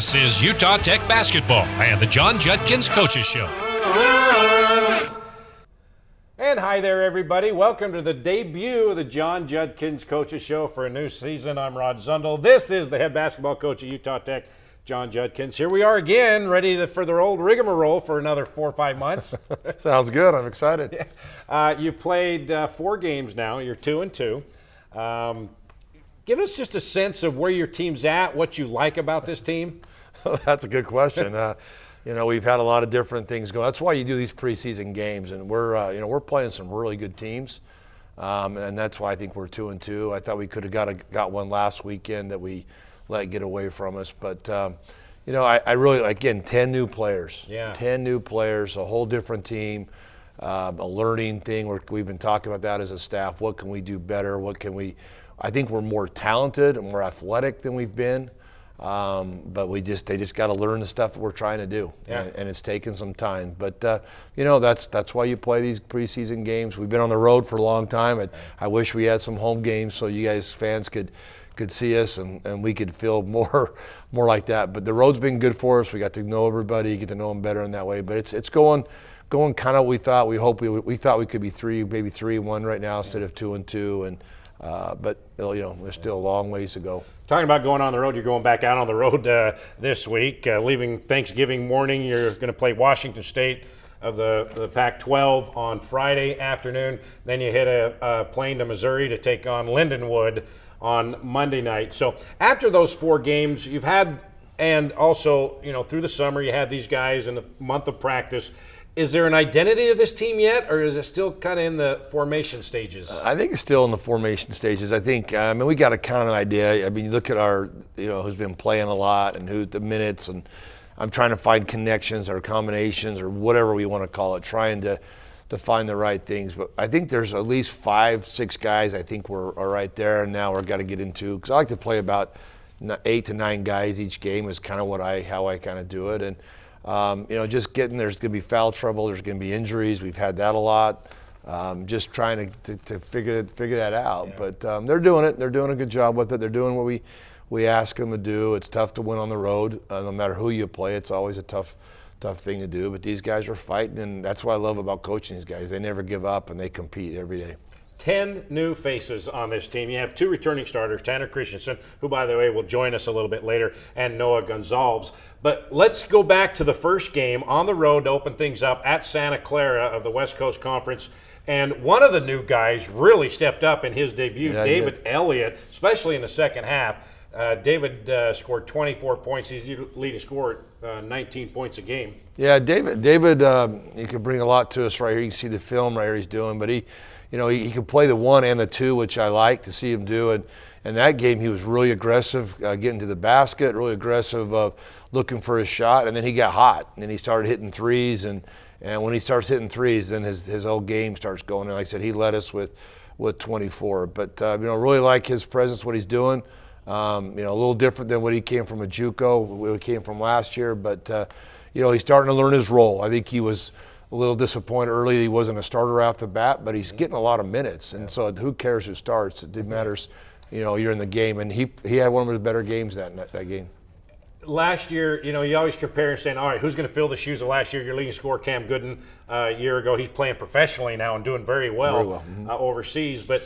This is Utah Tech basketball and the John Judkins Coaches Show. And hi there, everybody. Welcome to the debut of the John Judkins Coaches Show for a new season. I'm Rod Zundel. This is the head basketball coach at Utah Tech, John Judkins. Here we are again, ready for their old rigmarole for another 4 or 5 months. Sounds good. I'm excited. Yeah. You played 4 games now. You're 2-2. Give us just a sense of where your team's at, what you like about this team. That's a good question. We've had a lot of different things going. That's why you do these preseason games, and we're playing some really good teams, and that's why I think we're 2-2. I thought we could have got one last weekend that we let get away from us, but I really, again, 10 new players. Yeah. 10 new players, a whole different team, a learning thing. We've been talking about that as a staff. What can we do better? I think we're more talented and more athletic than we've been. But they just got to learn the stuff that we're trying to do, yeah. and it's taken some time. But that's why you play these preseason games. We've been on the road for a long time. I wish we had some home games so you guys fans could see us and we could feel more like that. But the road's been good for us. We got to know everybody, get to know them better in that way. But it's going kind of what we thought. We thought we could be 3-1 right now instead of 2-2 but there's still a long ways to go. Talking about going on the road, you're going back out on the road this week. Leaving Thanksgiving morning, you're going to play Washington State of the Pac-12 on Friday afternoon. Then you hit a plane to Missouri to take on Lindenwood on Monday night. So after those 4 games, you've had, and also through the summer, you had these guys in the month of practice. Is there an identity to this team yet, or is it still kind of in the formation stages? I think it's still in the formation stages. I think, we got a kind of an idea. I mean, you look at our, who's been playing a lot and who the minutes, and I'm trying to find connections or combinations or whatever we want to call it, trying to find the right things. But I think there's at least 5, 6 guys I think are right there, and now we're got to get into, because I like to play about 8 to 9 guys each game is kind of how I kind of do it. And just there's going to be foul trouble, there's going to be injuries. We've had that a lot. Just trying to figure that out. Yeah. But they're doing it. They're doing a good job with it. They're doing what we ask them to do. It's tough to win on the road. No matter who you play, it's always a tough thing to do. But these guys are fighting, and that's what I love about coaching these guys. They never give up, and they compete every day. 10 new faces on this team. You have 2 returning starters, Tanner Christensen, who, by the way, will join us a little bit later, and Noah Gonzalez. But let's go back to the first game on the road to open things up at Santa Clara of the West Coast Conference. And one of the new guys really stepped up in his debut, yeah, David Elliott, especially in the second half. David scored 24 points. He's the leading scorer at 19 points a game. Yeah, David, he can bring a lot to us right here. You can see the film right here he's doing, but he can play the 1 and the 2, which I like to see him do. And in that game, he was really aggressive, getting to the basket, really aggressive, looking for his shot. And then he got hot, and then he started hitting threes. And when he starts hitting threes, then his whole game starts going. And like I said, he led us with 24. But really like his presence, what he's doing. A little different than what he came from a JUCO, where he came from last year. But he's starting to learn his role. I think he was a little disappointed early he wasn't a starter off the bat, but he's getting a lot of minutes, and so who cares who starts? It matters, you're in the game, and he had one of his better games that game. Last year, you always compare and saying, all right, who's going to fill the shoes of last year? Your leading scorer, Cam Gooden, a year ago. He's playing professionally now and doing very well, Mm-hmm. Overseas, but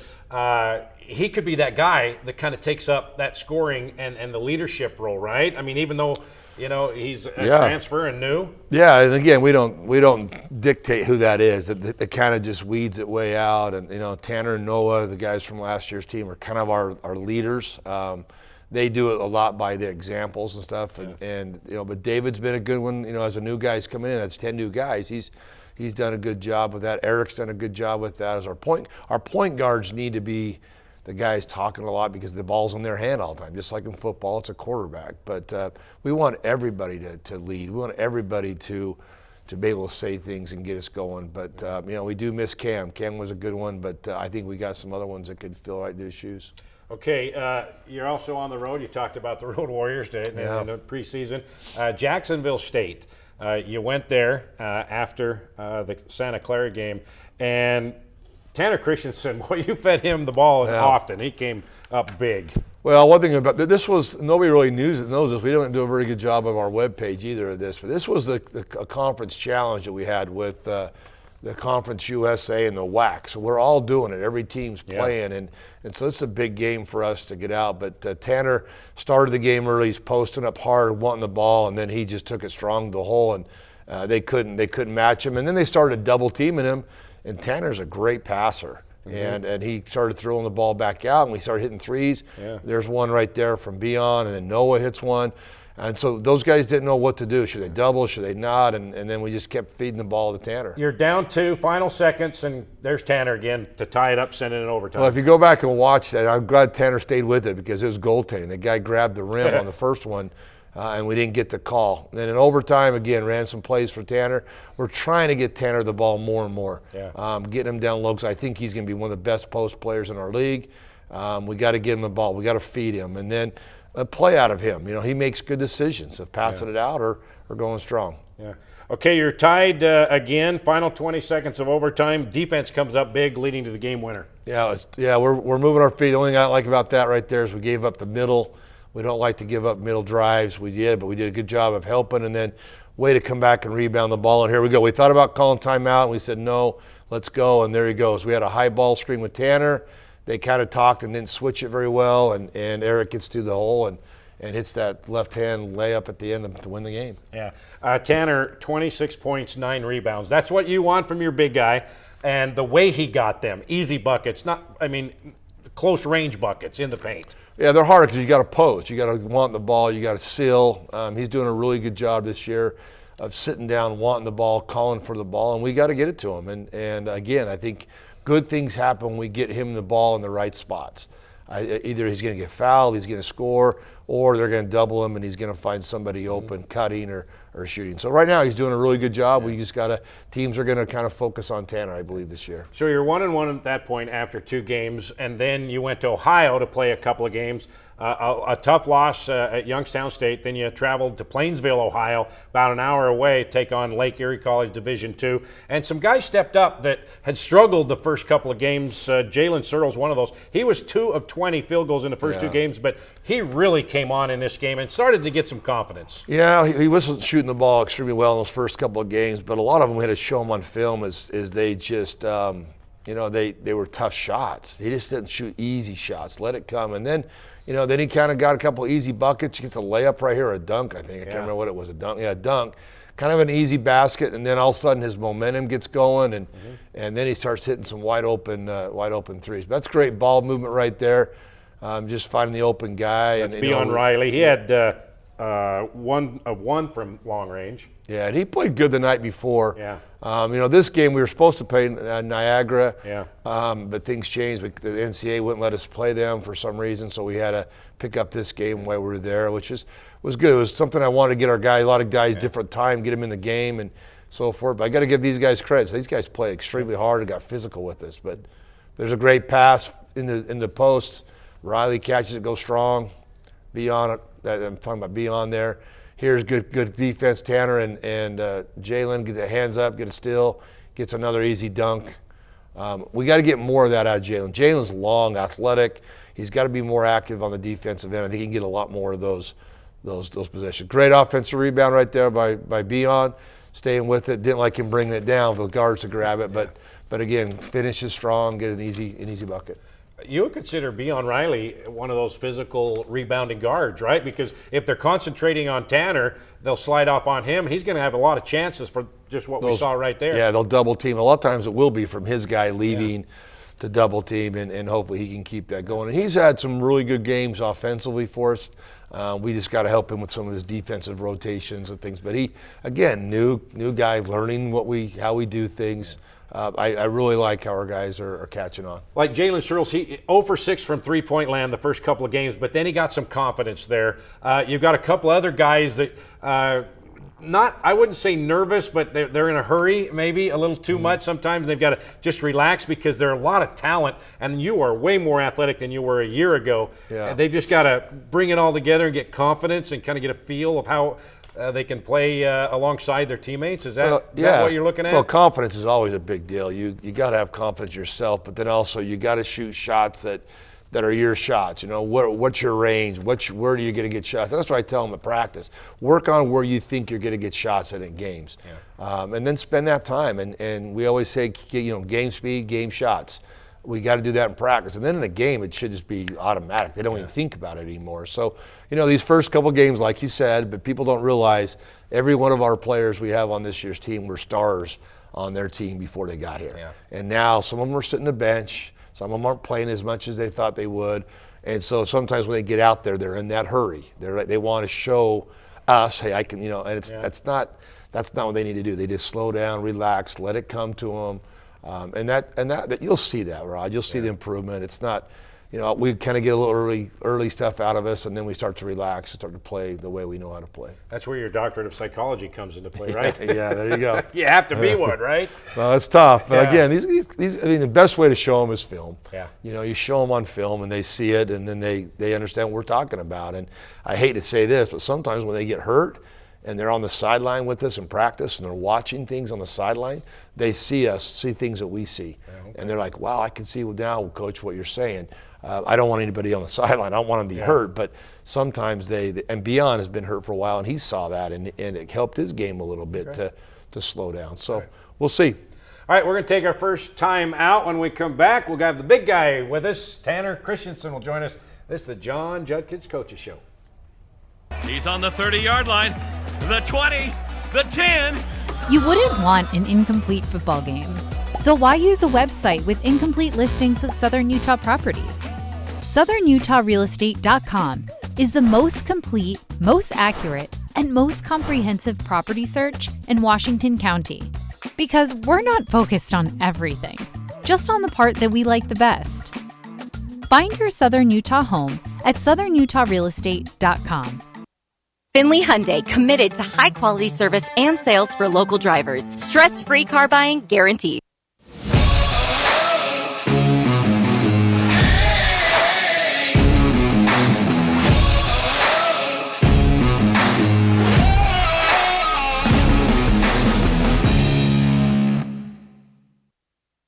he could be that guy that kind of takes up that scoring and the leadership role, right? I mean, even though he's a transfer and new. Yeah, and again, we don't dictate who that is. It kind of just weeds it way out. And Tanner and Noah, the guys from last year's team, are kind of our leaders. They do it a lot by the examples and stuff. But David's been a good one. As a new guy's coming in, that's 10 new guys. He's done a good job with that. Eric's done a good job with that. As our point guards need to be the guys talking a lot because the ball's in their hand all the time. Just like in football, it's a quarterback. But we want everybody to lead. We want everybody to be able to say things and get us going. But, we do miss Cam. Cam was a good one, but I think we got some other ones that could fill right into his shoes. Okay, you're also on the road. You talked about the Road Warriors in the preseason. Jacksonville State. You went there after the Santa Clara game, and Tanner Christensen, well, you fed him the ball often. He came up big. Well, one thing about this was nobody really knows this. We didn't do a very good job of our webpage either of this, but this was a conference challenge that we had with the Conference USA and the WAC. So we're all doing it. Every team's playing, and so it's a big game for us to get out. But Tanner started the game early. He's posting up hard, wanting the ball, and then he just took it strong to the hole, and they couldn't match him. And then they started double teaming him, and Tanner's a great passer. And he started throwing the ball back out, and we started hitting threes. Yeah. There's one right there from Beon, and then Noah hits one. And so those guys didn't know what to do. Should they double? Should they not? And then we just kept feeding the ball to Tanner. You're down 2, final seconds, and there's Tanner again to tie it up, send it in overtime. Well, if you go back and watch that, I'm glad Tanner stayed with it because it was goaltending. The guy grabbed the rim on the first one, and we didn't get the call. And then in overtime, again, ran some plays for Tanner. We're trying to get Tanner the ball more and more, getting him down low because I think he's going to be one of the best post players in our league. We got to get him the ball. We got to feed him. And then a play out of him. You know, he makes good decisions of passing it out or going strong. Yeah. Okay, you're tied again. Final 20 seconds of overtime. Defense comes up big, leading to the game winner. Yeah, we're moving our feet. The only thing I like about that right there is we gave up the middle. We don't like to give up middle drives. We did, but we did a good job of helping. And then way to come back and rebound the ball. And here we go. We thought about calling timeout, and we said, no, let's go. And there he goes. We had a high ball screen with Tanner. They kind of talked and didn't switch it very well, and Eric gets to the hole and hits that left-hand layup at the end to win the game. Yeah. Tanner, 26 points, 9 rebounds. That's what you want from your big guy, and the way he got them, easy buckets, close range buckets in the paint. Yeah, they're hard because you got to post. You got to want the ball. You got to seal. He's doing a really good job this year of sitting down, wanting the ball, calling for the ball, and we got to get it to him. And again, I think good things happen when we get him the ball in the right spots. Either he's going to get fouled, he's going to score, or they're going to double him and he's going to find somebody open, cutting or shooting. So right now he's doing a really good job. We just got to, teams are going to kind of focus on Tanner, I believe, this year. So you're 1-1 at that point after 2 games, and then you went to Ohio to play a couple of games. A tough loss at Youngstown State. Then you traveled to Plainsville, Ohio, about an hour away, take on Lake Erie College Division II. And some guys stepped up that had struggled the first couple of games. Jalen Searle's one of those. He was 2 of 20 field goals in the first 2 games, but he really came on in this game and started to get some confidence. Yeah, he wasn't shooting the ball extremely well in those first couple of games, but a lot of them we had to show him on film as they just they were tough shots. He just didn't shoot easy shots, let it come. And then then he kind of got a couple easy buckets. He gets a layup right here, a dunk, I think. I can't remember what it was, a dunk. Yeah, a dunk. Kind of an easy basket, and then all of a sudden his momentum gets going, and then he starts hitting some wide open threes. But that's great ball movement right there. Just finding the open guy. That's Beon Riley. He had 1 of 1 from long range. Yeah, and he played good the night before. Yeah. This game we were supposed to play Niagara. Yeah. But things changed. The NCAA wouldn't let us play them for some reason, so we had to pick up this game while we were there, which was good. It was something I wanted to get our guys, a lot of guys, different time, get them in the game and so forth. But I got to give these guys credit. So these guys play extremely hard and got physical with us. But there's a great pass in the post. Riley catches it, goes strong. I'm talking about Beon there. Here's good defense. Tanner and Jalen get the hands up, get a steal, gets another easy dunk. We got to get more of that out of Jalen. Jalen's long, athletic. He's got to be more active on the defensive end. I think he can get a lot more of those possessions. Great offensive rebound right there by Beon, staying with it. Didn't like him bringing it down for the guards to grab it, but again, finishes strong, get an easy bucket. You would consider Beon Riley one of those physical rebounding guards, right? Because if they're concentrating on Tanner, they'll slide off on him. He's going to have a lot of chances for just what we saw right there. Yeah, they'll double team. A lot of times it will be from his guy leaving to double team, and hopefully he can keep that going. And he's had some really good games offensively for us. We just got to help him with some of his defensive rotations and things. But he, again, new guy, learning how we do things. I really like how our guys are catching on. Like Jalen Searles, he 0 for 6 from three-point land the first couple of games, but then he got some confidence there. You've got a couple other guys that I wouldn't say nervous, but they're in a hurry, maybe a little too much sometimes. They've got to just relax because they're a lot of talent, and you are way more athletic than you were a year ago. Yeah. And they've just got to bring it all together and get confidence and kind of get a feel of how they can play alongside their teammates. Is that what you're looking at? Well, confidence is always a big deal. You got to have confidence yourself, but then also you got to shoot shots that that are your shots. You know, what's your range? Where are you going to get shots? That's what I tell them at practice. Work on where you think you're going to get shots at in games, and then spend that time. And we always say, game speed, game shots. We got to do that in practice. And then in a game, it should just be automatic. They don't even think about it anymore. So, these first couple games, like you said, but people don't realize every one of our players we have on this year's team were stars on their team before they got here. And now some of them are sitting the bench. Some of them aren't playing as much as they thought they would. And so sometimes when they get out there, they're in that hurry. They want to show us, hey, I can, and that's not what they need to do. They just slow down, relax, let it come to them. And that you'll see that, Rod. You'll see the improvement. It's not, we kind of get a little early stuff out of us, and then we start to relax and start to play the way we know how to play. That's where your doctorate of psychology comes into play, right? Yeah, there you go. You have to be one, right? Well, it's tough, but again, these the best way to show them is film. Yeah. You show them on film, and they see it, and then they understand what we're talking about. And I hate to say this, but sometimes when they get hurt, and they're on the sideline with us in practice, and they're watching things on the sideline, they see things that we see. And they're like, wow, I can see now, Coach, what you're saying. I don't want anybody on the sideline. I don't want them to be hurt, but sometimes and Beyond has been hurt for a while, and he saw that, and it helped his game a little bit to slow down. So we'll see. All right, we're going to take our first time out. When we come back, we'll have the big guy with us. Tanner Christensen will join us. This is the John Judkins Coaches Show. He's on the 30-yard line, the 20, the 10. You wouldn't want an incomplete football game. So why use a website with incomplete listings of Southern Utah properties? SouthernUtahRealEstate.com is the most complete, most accurate, and most comprehensive property search in Washington County. Because we're not focused on everything, just on the part that we like the best. Find your Southern Utah home at SouthernUtahRealEstate.com. Finley Hyundai, committed to high-quality service and sales for local drivers. Stress-free car buying guaranteed.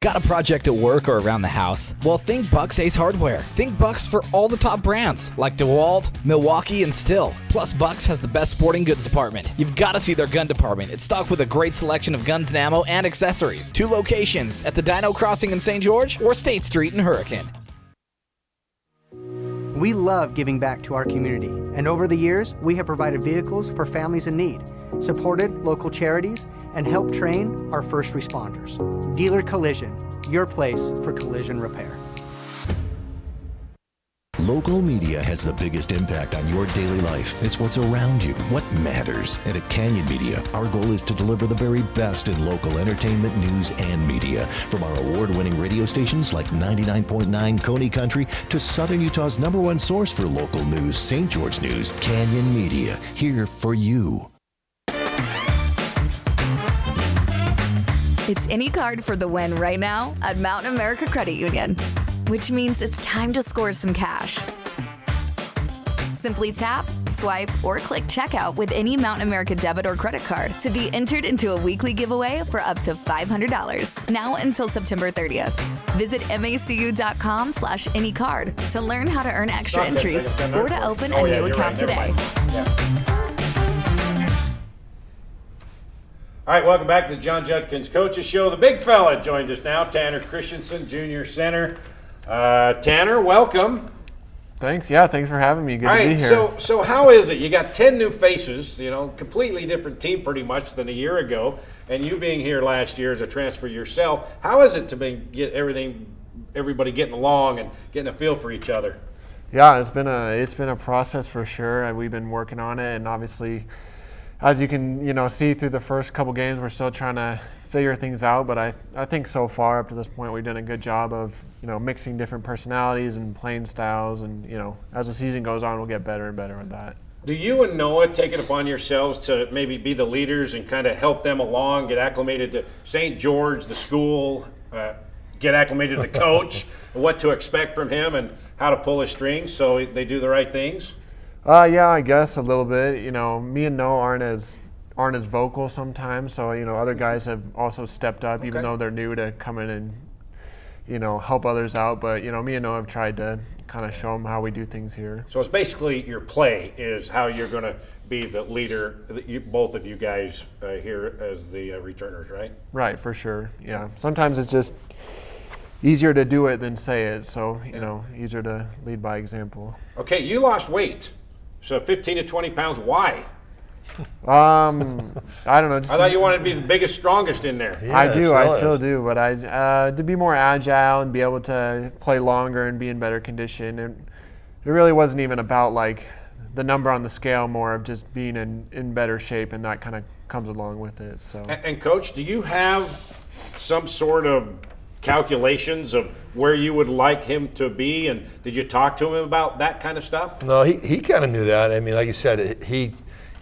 Got a project at work or around the house? Well, think Bucks Ace Hardware. Think Bucks for all the top brands like DeWalt, Milwaukee, and Stihl. Plus, Bucks has the best sporting goods department. You've got to see their gun department. It's stocked with a great selection of guns and ammo and accessories. 2 locations at the Dino Crossing in St. George or State Street in Hurricane. We love giving back to our community, and over the years, we have provided vehicles for families in need, supported local charities, and helped train our first responders. Dealer Collision, your place for collision repair. Local media has the biggest impact on your daily life. It's what's around you, what matters. And at Canyon Media, our goal is to deliver the very best in local entertainment, news, and media. From our award-winning radio stations like 99.9 Coney Country to Southern Utah's #1 source for local news, St. George News, Canyon Media, here for you. It's any card for the win right now at Mountain America Credit Union, which means it's time to score some cash. Simply tap, swipe, or click checkout with any Mountain America debit or credit card to be entered into a weekly giveaway for up to $500, now until September 30th. Visit macu.com/anycard to learn how to earn extra entries or to open a new account today. All right, welcome back to the John Judkins Coaches Show. The big fella joined us now, Tanner Christensen, junior center. Tanner, welcome. Thanks. Yeah, thanks for having me. Good to be here. So how is it? You got 10 new faces, completely different team pretty much than a year ago, and you being here last year as a transfer yourself. How is it to get everybody getting along and getting a feel for each other? Yeah, it's been a process for sure. We've been working on it, and obviously, as you can see through the first couple games, we're still trying to figure things out, but I think so far up to this point we've done a good job of mixing different personalities and playing styles, and as the season goes on we'll get better and better with that. Do you and Noah take it upon yourselves to maybe be the leaders and kind of help them along, get acclimated to St. George, the school, get acclimated to the coach, what to expect from him and how to pull his strings so they do the right things? Yeah, I guess a little bit. Me and Noah aren't as vocal sometimes, so other guys have also stepped up, even though they're new to come in and help others out. But, me and Noah have tried to kind of show them how we do things here. So it's basically your play is how you're going to be the leader, both of you guys here as the returners, right? Right, for sure. Yeah. Sometimes it's just easier to do it than say it. So, easier to lead by example. Okay, you lost weight. So 15 to 20 pounds. Why? I don't know. I thought you wanted to be the biggest, strongest in there. Yeah, I still do. But to be more agile and be able to play longer and be in better condition. And it really wasn't even about like the number on the scale, more of just being in better shape, and that kind of comes along with it. So. And Coach, do you have some sort of calculations of where you would like him to be, and did you talk to him about that kind of stuff? No, he kind of knew that. I mean, like you said, he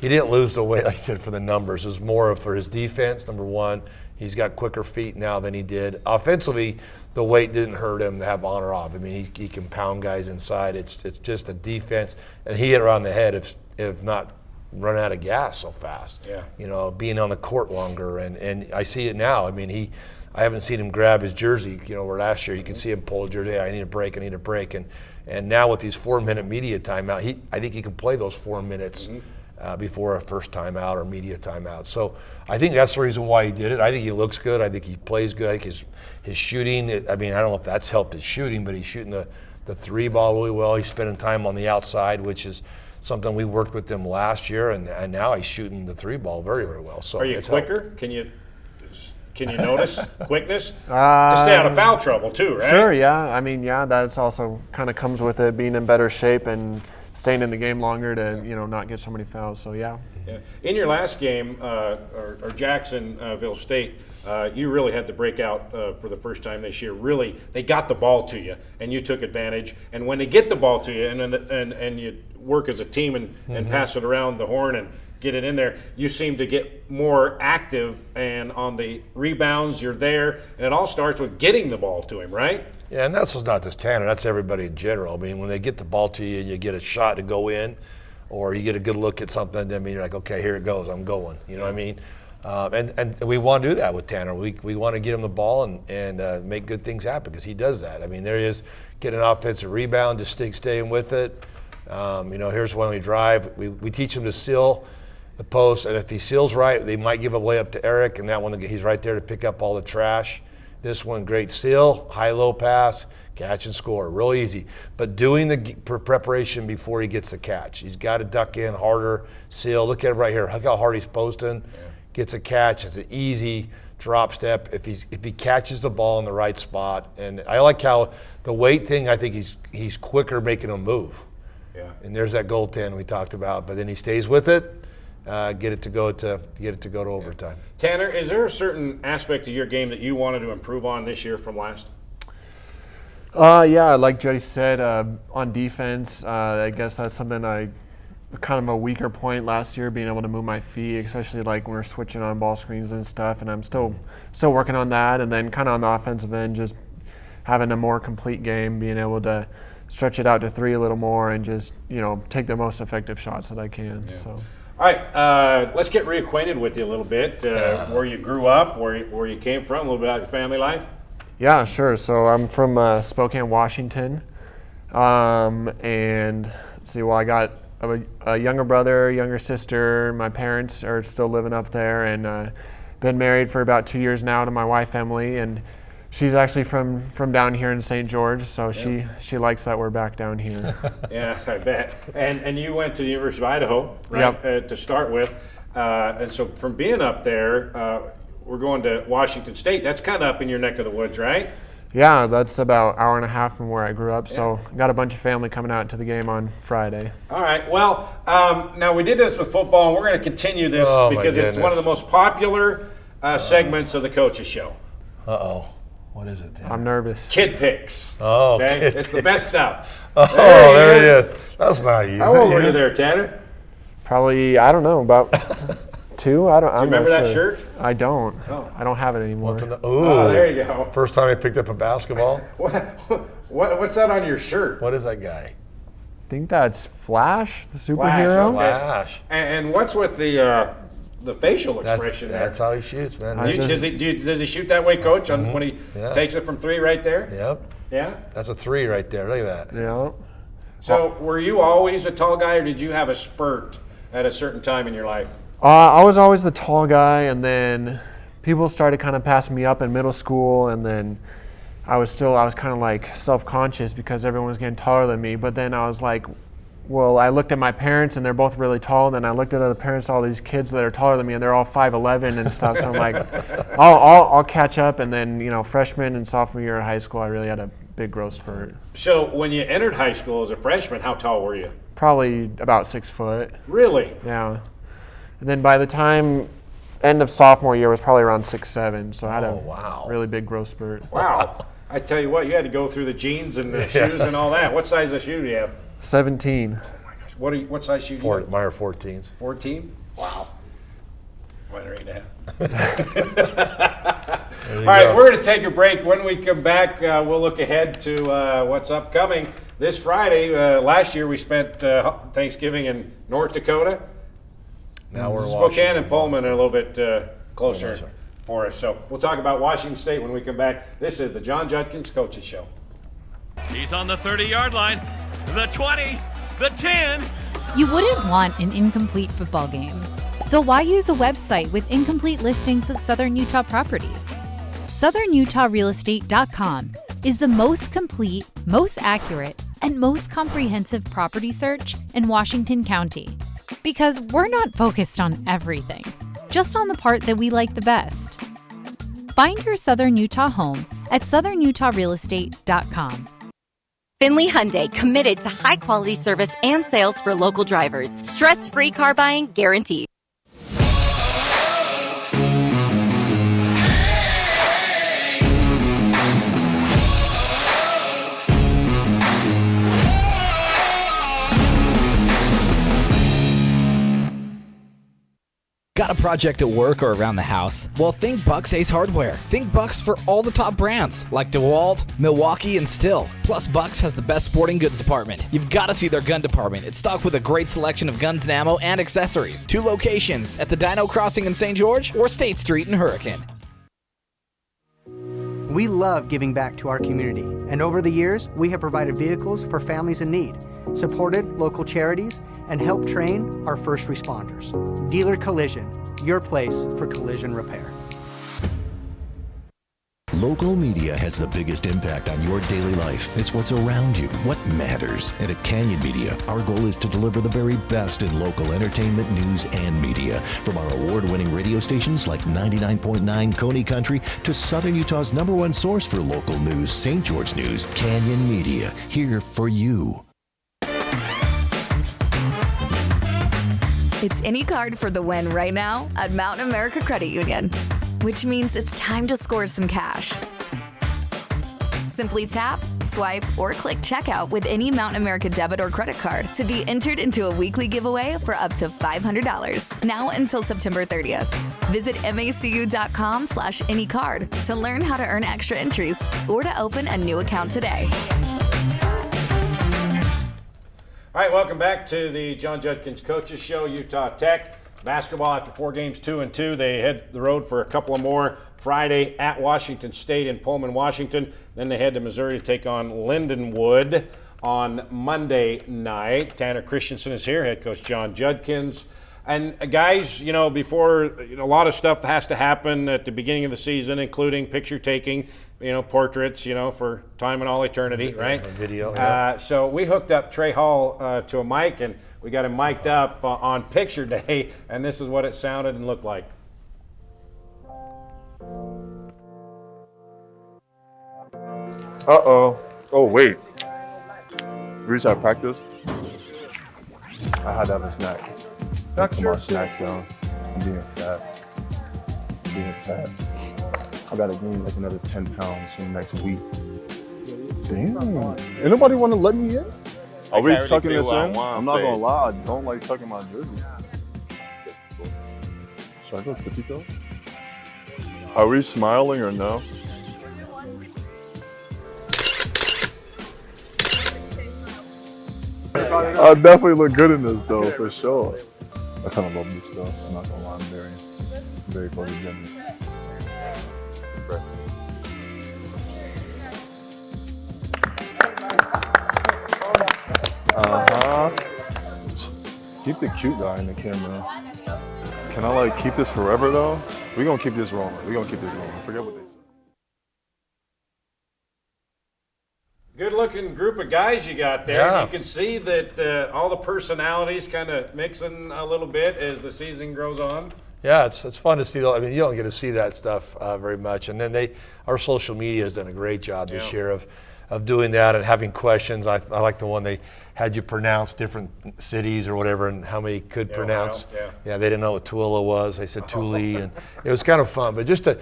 didn't lose the weight, like I said, for the numbers. It was more for his defense, number one. He's got quicker feet now than he did. Offensively, the weight didn't hurt him to have on or off. I mean, he can pound guys inside. It's just the defense, and he hit around the head if not run out of gas so fast. Yeah. Being on the court longer, and I see it now. I mean, I haven't seen him grab his jersey, where last year you can see him pull a jersey. Hey, I need a break. And now with these 4-minute media timeout, I think he can play those 4 minutes before a first timeout or media timeout. So I think that's the reason why he did it. I think he looks good. I think he plays good. I think his shooting, I don't know if that's helped his shooting, but he's shooting the three ball really well. He's spending time on the outside, which is something we worked with him last year, and now he's shooting the three ball very, very well. So are you quicker? Can you notice quickness? To stay out of foul trouble too, right? Sure, yeah. I mean, that's also kind of comes with it, being in better shape and staying in the game longer to, not get so many fouls. So, yeah. In your last game, or Jacksonville State, you really had to break out for the first time this year. Really, they got the ball to you, and you took advantage. And when they get the ball to you, and you work as a team and pass it around the horn and get it in there, you seem to get more active, and on the rebounds you're there, and it all starts with getting the ball to him, right? Yeah, and that's not just Tanner, that's everybody in general. I mean, when they get the ball to you and you get a shot to go in, or you get a good look at something, I mean, you're like, okay, here it goes, I'm going. You know what I mean? And we want to do that with Tanner. We want to get him the ball and make good things happen, because he does that. I mean, there he is, getting an offensive rebound, just staying with it. Here's when we drive. We teach him to seal the post, and if he seals right, they might give a layup to Eric, and that one he's right there to pick up all the trash. This one, great seal, high-low pass, catch and score, real easy. But doing the preparation before he gets the catch. He's got to duck in harder, seal. Look at it right here. Look how hard he's posting. Gets a catch. It's an easy drop step if he catches the ball in the right spot. And I like how the weight thing, I think he's quicker making him move. Yeah. And there's that goaltend we talked about. But then he stays with it. Get it to go to overtime. Tanner, is there a certain aspect of your game that you wanted to improve on this year from last? Yeah, like Juddy said, on defense, I guess that's something kind of a weaker point last year, being able to move my feet, especially like when we're switching on ball screens and stuff. And I'm still working on that. And then kind of on the offensive end, just having a more complete game, being able to stretch it out to three a little more and just take the most effective shots that I can. Yeah. So. All right, let's get reacquainted with you a little bit. Where you grew up, where you came from, a little bit about your family life. Yeah, sure. So I'm from Spokane, Washington, and let's see. Well, I got a younger brother, younger sister. My parents are still living up there, and been married for about 2 years now to my wife Emily, and she's actually from down here in St. George, so she likes that we're back down here. Yeah, I bet. And you went to the University of Idaho, right? Yep. To start with, and so from being up there, we're going to Washington State. That's kind of up in your neck of the woods, right? Yeah, that's about an hour and a half from where I grew up. So got a bunch of family coming out to the game on Friday. All right. Well, now we did this with football, and we're going to continue this because it's one of the most popular segments of the Coaches Show. Uh-oh. What is it, Tanner? I'm nervous. Kid picks. Oh, okay? It's the best stuff. Oh, there he is. That's not you. How old were you there, Tanner? Probably, I don't know, about 2. I don't. Do you remember that shirt? I don't. Oh. I don't have it anymore. Oh, there you go. First time I picked up a basketball. What's that on your shirt? What is that guy? I think that's Flash, the superhero. Flash. And what's with the the facial expression that's how he shoots, man. Does he shoot that way, Coach, when he takes it from 3 right there? Yep. Yeah? That's a 3 right there. Look at that. Yeah. So were you always a tall guy, or did you have a spurt at a certain time in your life? I was always the tall guy, and then people started kind of passing me up in middle school, and then I was kind of like self-conscious because everyone was getting taller than me. But then I was like, well, I looked at my parents and they're both really tall. And then I looked at other parents, all these kids that are taller than me, and they're all 5'11" and stuff. So I'm like, I'll catch up. And then, you know, freshman and sophomore year of high school, I really had a big growth spurt. So when you entered high school as a freshman, how tall were you? Probably about 6 foot. Really? Yeah. And then by the time end of sophomore year was probably around 6'7", so I had a really big growth spurt. Wow. I tell you what, you had to go through the jeans and the shoes and all that. What size of shoe do you have? 17. Oh my gosh. What size shoe do you have? Mine are 14s. 14? Wow. Mine are 8.5. All right, we're going to take a break. When we come back, we'll look ahead to what's upcoming. This Friday, last year we spent Thanksgiving in North Dakota. Now we're in Spokane Washington. and Pullman are a little bit closer for us. So we'll talk about Washington State when we come back. This is the John Judkins Coaches Show. He's on the 30-yard line, the 20, the 10. You wouldn't want an incomplete football game. So why use a website with incomplete listings of Southern Utah properties? SouthernUtahRealestate.com is the most complete, most accurate, and most comprehensive property search in Washington County. Because we're not focused on everything, just on the part that we like the best. Find your Southern Utah home at SouthernUtahRealestate.com. Finley Hyundai, committed to high-quality service and sales for local drivers. Stress-free car buying guaranteed. Got a project at work or around the house? Well, think Bucks Ace Hardware. Think Bucks for all the top brands like DeWalt, Milwaukee, and Stihl. Plus, Bucks has the best sporting goods department. You've got to see their gun department. It's stocked with a great selection of guns and ammo and accessories. 2 locations at the Dino Crossing in St. George or State Street in Hurricane. We love giving back to our community, and over the years, we have provided vehicles for families in need, supported local charities, and helped train our first responders. Dealer Collision, your place for collision repair. Local media has the biggest impact on your daily life. It's what's around you, what matters. And at Canyon Media, our goal is to deliver the very best in local entertainment, news, and media. From our award-winning radio stations like 99.9 Coney Country to Southern Utah's #1 source for local news, St. George News, Canyon Media, here for you. It's any card for the win right now at Mountain America Credit Union, which means it's time to score some cash. Simply tap, swipe, or click checkout with any Mountain America debit or credit card to be entered into a weekly giveaway for up to $500, now until September 30th. Visit macu.com/anycard to learn how to earn extra entries or to open a new account today. All right, welcome back to the John Judkins Coaches Show. Utah Tech basketball after 4 games, 2-2. They head the road for a couple of more Friday at Washington State in Pullman, Washington. Then they head to Missouri to take on Lindenwood on Monday night. Tanner Christensen is here, head coach John Judkins. And guys, you know, before, a lot of stuff has to happen at the beginning of the season, including picture taking, portraits, for time and all eternity, right? Video. So we hooked up Trey Hall to a mic, and we got him mic'd up on picture day, and this is what it sounded and looked like. Uh-oh. Oh, wait. We just had practice. I had to have a snack. Put my snacks down. I'm being fat. I gotta gain like another 10 pounds in the next week. Damn. Ain't nobody wanna let me in? Are we tucking this in? I'm not gonna lie, I don't like tucking my jersey. Should I go to Pico? Are we smiling or no? I definitely look good in this though, for sure. I kind of love this stuff. I'm not gonna lie, I'm very photogenic. Keep the cute guy in the camera. Can I like keep this forever though? We're gonna keep this rolling. Forget what they said. Good looking group of guys you got there. Yeah. You can see that all the personalities kind of mixing a little bit as the season goes on. Yeah, it's fun to see. I mean, you don't get to see that stuff very much. And then our social media has done a great job this year of doing that and having questions. I like the one they had you pronounce different cities or whatever and how many could pronounce. Yeah, they didn't know what Tooele was. They said Thule, and it was kind of fun. But just to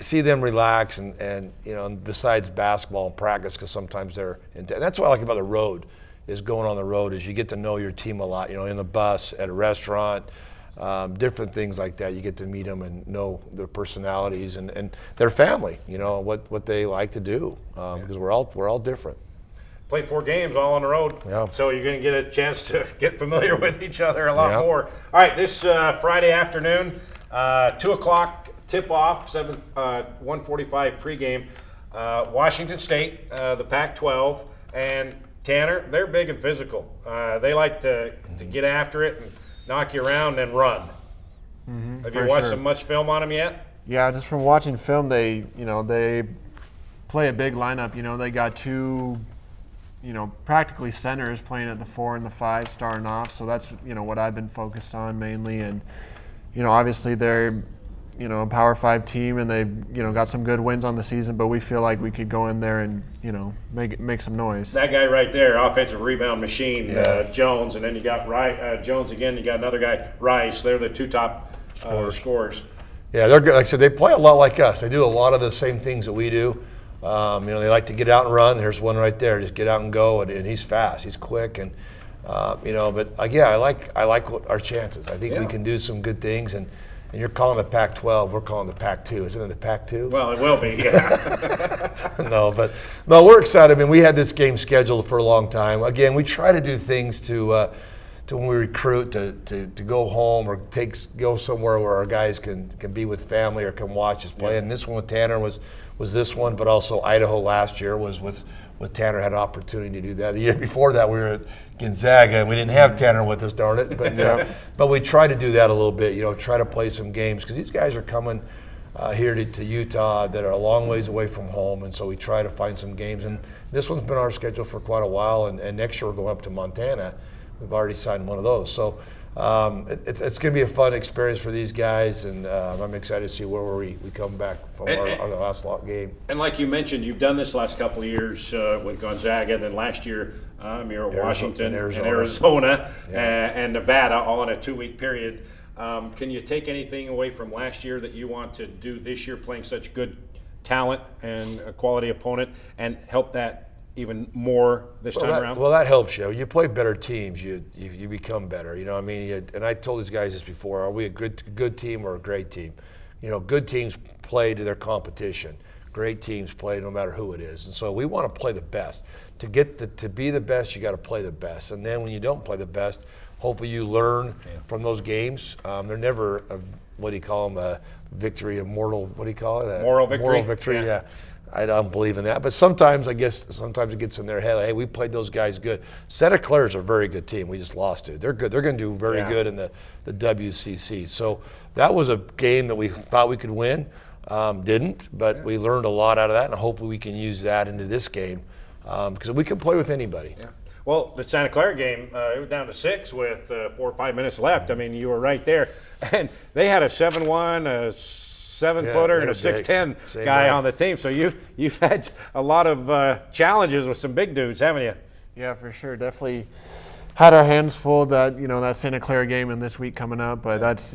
see them relax and you know, and besides basketball and practice, because sometimes they're intense. That's what I like about the road, is going on the road, is you get to know your team a lot. You know, in the bus, at a restaurant. Different things like that. You get to meet them and know their personalities and their family. You know what they like to do, because we're all different. Played 4 games all on the road, so you're going to get a chance to get familiar with each other a lot more. All right, this Friday afternoon, 2 o'clock tip-off, 1:45 pregame. Washington State, the Pac-12, and Tanner, they're big and physical. They like to get after it and knock you around and run. Have you watched much film on them yet? Yeah, just from watching film, they play a big lineup. You know, they got 2, practically centers playing at the 4 and the 5 starting off. So that's, what I've been focused on mainly. And, obviously they're, a Power 5 team and they've, got some good wins on the season, but we feel like we could go in there and, make some noise. That guy right there, offensive rebound machine, Jones, and then you got Jones again, you got another guy, Rice. They're the 2 top scorers. Yeah, they're good. Like I said, they play a lot like us. They do a lot of the same things that we do. They like to get out and run. There's one right there. Just get out and go, and he's fast. He's quick, and But I like our chances. I think we can do some good things, and you're calling the Pac-12. We're calling the Pac-2. Isn't it the Pac-2? Well, it will be. Yeah. No, we're excited. I mean, we had this game scheduled for a long time. Again, we try to do things to when we recruit to go home or go somewhere where our guys can be with family or come watch us play. And this one with Tanner was this one, but also Idaho last year was with Tanner, had an opportunity to do that. The year before that, we were at Gonzaga, and we didn't have Tanner with us, darn it. But we try to do that a little bit, try to play some games, because these guys are coming here to Utah that are a long ways away from home, and so we try to find some games. And this one's been our schedule for quite a while, and next year we're going up to Montana. We've already signed one of those. So it's going to be a fun experience for these guys, and I'm excited to see where we come back from our last game. And like you mentioned, you've done this last couple of years with Gonzaga, and then last year you're at Washington and Arizona and Nevada, all in a 2-week period. Can you take anything away from last year that you want to do this year, playing such good talent and a quality opponent, and help that even more this time around? Well, that helps you. You play better teams, you become better. And I told these guys this before: are we a good team or a great team? Good teams play to their competition. Great teams play no matter who it is. And so we want to play the best. To be the best, you got to play the best. And then when you don't play the best, hopefully you learn from those games. They're never what do you call them? A victory, a moral. What do you call it? Moral victory. Moral victory. Yeah. I don't believe in that, but sometimes it gets in their head. Like, hey, we played those guys good. Santa Clara's a very good team. We just lost to. They're good. They're going to do very good in the WCC. So that was a game that we thought we could win. Didn't, but we learned a lot out of that, and hopefully we can use that into this game, because we can play with anybody. Yeah. Well, the Santa Clara game, it was down to 6 with 4 or 5 minutes left. I mean, you were right there, and they had a 7'1", a 7-footer and a 6'10" guy on the team. So you've had a lot of challenges with some big dudes, haven't you? Yeah, for sure. Definitely had our hands full that that Santa Clara game and this week coming up. But that's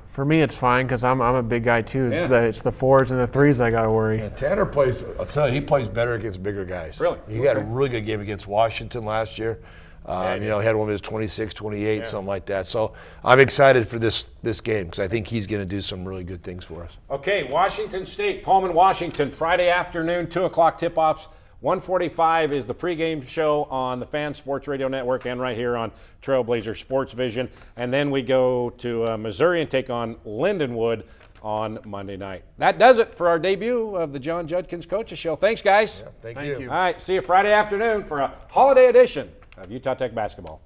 for me it's fine, because I'm a big guy too. It's the 4s and the 3s I got to worry. Yeah, Tanner plays. I'll tell you, he plays better against bigger guys. Really? He had a really good game against Washington last year. He had one of his 26, 28, something like that. So I'm excited for this game, because I think he's going to do some really good things for us. Okay, Washington State, Pullman, Washington, Friday afternoon, 2 o'clock tip-offs, 1:45 is the pregame show on the Fan Sports Radio Network and right here on Trailblazer Sports Vision. And then we go to Missouri and take on Lindenwood on Monday night. That does it for our debut of the John Judkins Coaches Show. Thanks, guys. Thank you. All right, see you Friday afternoon for a holiday edition of Utah Tech Basketball.